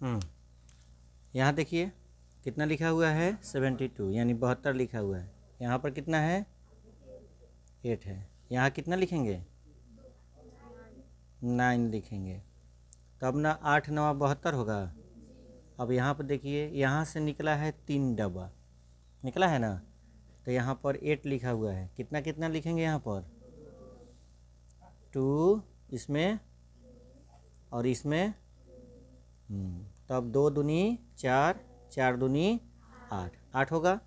यहाँ देखिए कितना लिखा हुआ है 72 यानी 72 लिखा हुआ है। यहाँ पर कितना है 8 है। यहाँ कितना लिखेंगे 9 लिखेंगे, तब ना 8 9 72 होगा। अब यहाँ पर देखिए यहाँ से निकला है 3 डब्बा निकला है ना, तो यहाँ पर 8 लिखा हुआ है। कितना कितना लिखेंगे यहाँ पर 2 इसमें और इसमें तब 2 दूनी 4 4 दूनी 8 8 होगा।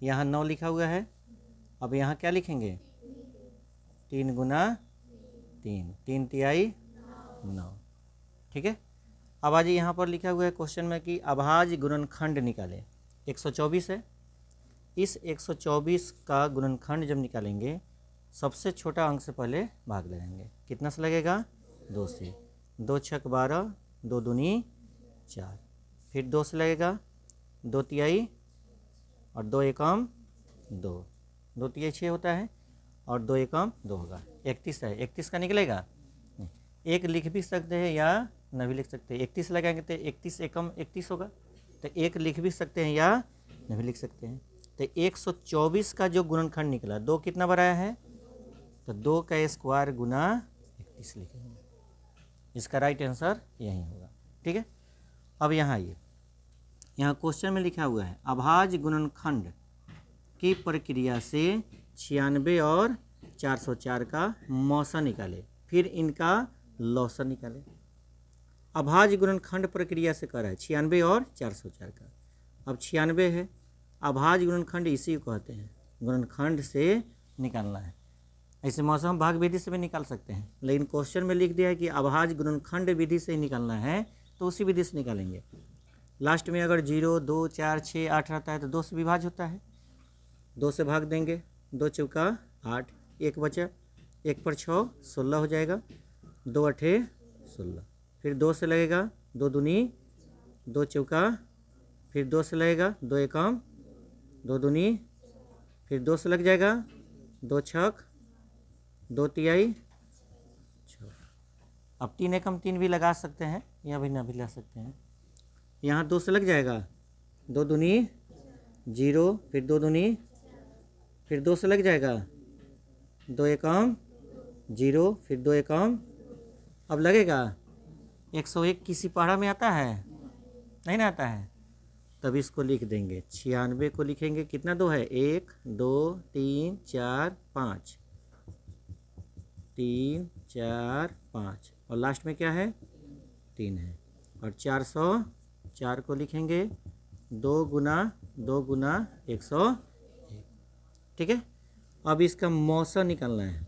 यहाँ 9 लिखा हुआ है। अब यहाँ क्या लिखेंगे 3 गुना 3 3 तिहाई 9। ठीक है। अब आज यहाँ पर लिखा हुआ है क्वेश्चन में कि अभाज्य गुणनखंड निकालें। 124 है। इस 124 का गुणनखंड जब निकालेंगे सबसे छोटा अंक से पहले भाग लगाएंगे। कितना से लगेगा 2 से। 2 छक 12 2 दूनी 4, फिर 2 से लगेगा 2 तिहाई और 2 एकम 2 2 तिहाई 6 होता है और 2 एकम 2 होगा। 31 है। 31 का निकलेगा एक लिख भी सकते हैं या न भी लिख सकते हैं। 31 लगाएंगे तो 31 एकम 31 होगा, तो एक लिख भी सकते हैं या न भी लिख सकते हैं। तो 124 का जो गुणनखंड निकला 2 कितना बनाया है, तो 2 का स्क्वायर गुना 31 लिखेंगे। इसका राइट आंसर यही होगा। ठीक है। अब यहाँ आइए, यहाँ क्वेश्चन में लिखा हुआ है अभाज्य गुणनखंड की प्रक्रिया से 96 और 404 का मौसा निकाले, फिर इनका लौसा निकाले। अभाज्य गुणनखंड प्रक्रिया से कर रहा है 96 और 404 का। अब 96 है, अभाज्य गुणनखंड इसी को कहते हैं, गुणनखंड से निकालना है। ऐसे मौसा हम भाग विधि से भी निकाल सकते हैं, लेकिन क्वेश्चन में लिख दिया है कि अभाज्य गुणनखंड विधि से ही निकालना है, तो उसी विधि से निकालेंगे। लास्ट में अगर 0 2 4 6 8 रहता है तो 2 से विभाज्य होता है, 2 से भाग देंगे। 2 चौका 8, 1 बचा, 1 पर 6 16 हो जाएगा। 2 अठे 16, फिर 2 से लगेगा 2 दूनी 2 चौका, फिर 2 से लगेगा 2 एकम 2 दूनी, फिर 2 से लग जाएगा 2 छक 2 तिहाई 6। अब 3 एकम 3 भी लगा सकते हैं या भी ना भी ला सकते हैं। यहाँ 2 से लग जाएगा 2 दूनी 0, फिर 2 दूनी, फिर 2 से लग जाएगा 2 एकम 0, फिर 2 एकम। अब लगेगा 101 किसी पहाड़ा में आता है, नहीं ना आता है, तब इसको लिख देंगे 96 को लिखेंगे। कितना 2 है 1 2 3 4 5 3 4 5 और लास्ट में क्या है 3 है। और 404 को लिखेंगे 2 गुना 101। ठीक है। अब इसका मौसा निकालना है।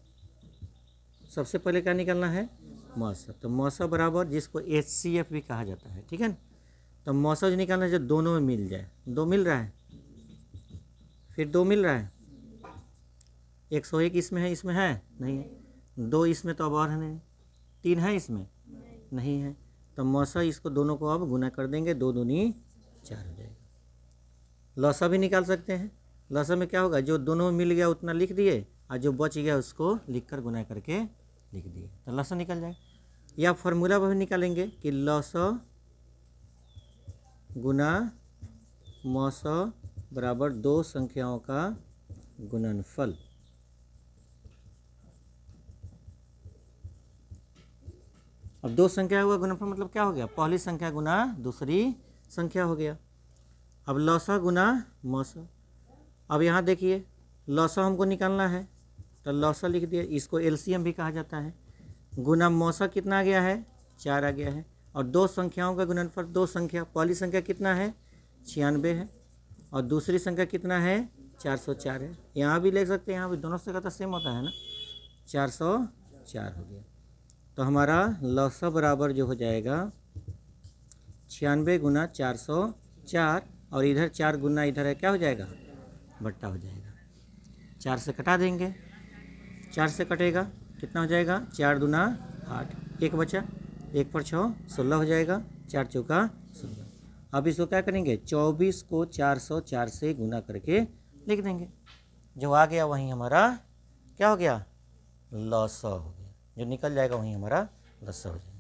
सबसे पहले क्या निकालना है मौसा। तो मौसा बराबर जिसको HCF भी कहा जाता है। ठीक है ना। तो मौसा जो निकालना है जो दोनों में मिल जाए। 2 मिल रहा है, फिर 2 मिल रहा है, 101 इसमें है, इसमें है नहीं है, 2 इसमें तो अब और है नहीं, 3 है इसमें नहीं है, तो मौसा इसको दोनों को अब गुना कर देंगे। 2 दूनी 4 हो जाएगा। लौसा भी निकाल सकते हैं। लौसा में क्या होगा जो दोनों में मिल गया उतना लिख दिए और जो बच गया उसको लिख कर गुना करके लिख दिए, तो लौसा निकल जाए। या फार्मूला भी निकालेंगे कि लौसा गुना मौसा बराबर 2 संख्याओं का गुणनफल। अब 2 संख्या हुआ गुणनफल मतलब क्या हो गया, पहली संख्या गुना दूसरी संख्या हो गया। अब लौसा गुना मौसा। अब यहाँ देखिए लौसा हमको निकालना है, तो लौसा लिख दिया, इसको LCM भी कहा जाता है। गुना मौसा कितना आ गया है 4 आ गया है। और 2 संख्याओं का गुणनफल, 2 संख्या, पहली संख्या कितना है 96 है और दूसरी संख्या कितना है 404 है। यहाँ भी लिख सकते हैं, यहाँ भी दोनों संख्या तो सेम होता है ना, 404 हो गया। तो हमारा लौसा बराबर जो हो जाएगा 96 गुना 404 और इधर 4 गुना इधर है, क्या हो जाएगा बट्टा हो जाएगा। 4 से कटा देंगे, 4 से कटेगा कितना हो जाएगा 4 दूना 8, 1 बचा, 1 पर 6 16 हो जाएगा, 4 चौका 16। अब इसको क्या करेंगे 24 को 404 से गुना करके लिख देंगे। जो आ गया वहीं हमारा क्या हो गया लौसा हो गया, जो निकल जाएगा वहीं हमारा लौसा हो जाएगा।